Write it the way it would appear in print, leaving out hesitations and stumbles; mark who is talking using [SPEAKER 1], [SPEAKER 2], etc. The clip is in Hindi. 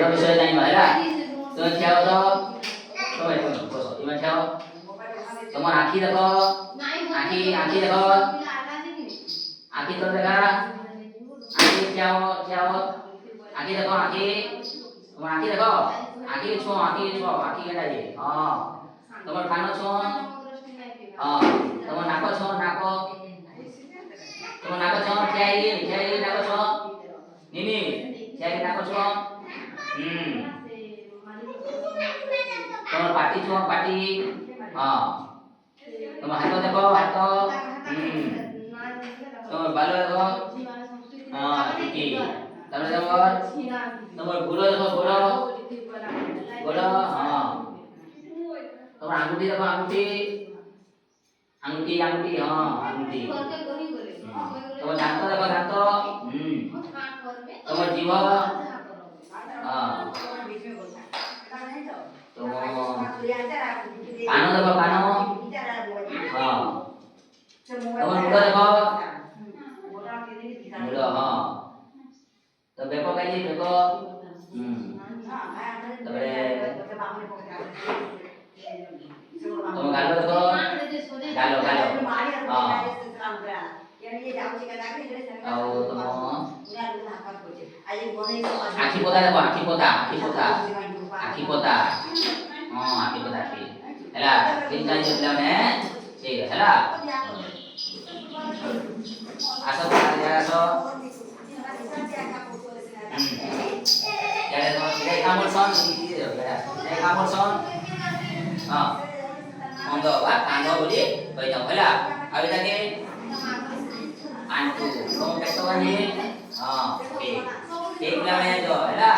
[SPEAKER 1] एनो विषय जानिबा हैला तुम ठिया हो तो तुम बसो इमे ठिया हो तुम आँखी देखो आँखी देखो आँखी तो देखा आँखी ठिया हो आँखी देखो आँखी तुम आँखी देखो आँखी छो आँखी केटा जे हां तुम कान छो हां तुम नाक छो तुम नाक छो ठिया नाक छो निनी ठिया नाक छो तुम पाटी छो पाटी हां तुम हाथ देखो हाथ तुम बाल देखो हां टिकी तमरे तुम गोड़ देखो गोड़ हां तुम आंगुठी देखो आंगुठी हां आंगुठी तुम दांत देखो दांत तुम जीभ हां तुम कान देखो कान हां तुम मुंड देखो मुंड हां तो बेको कहीं बेको तबरे तुम गालो देखो गालो हां ଆଉ ତମ ଆଖି ପତା ଦେଖ ଆଖି ପତା ହଁ ଆଖି ପତା ହେଲା ତିନ ଚାରି ପିଲାମାନେ ଠିକ ହେଲା ଆସ ଆସ यार तो ये कामोसन ये कामोसन हां अंदो बा कांदो बोली कहि जाओ हैला अब एटा के आंटू तुम पेटो बनी हां ठीक ठीक लाने जो हैला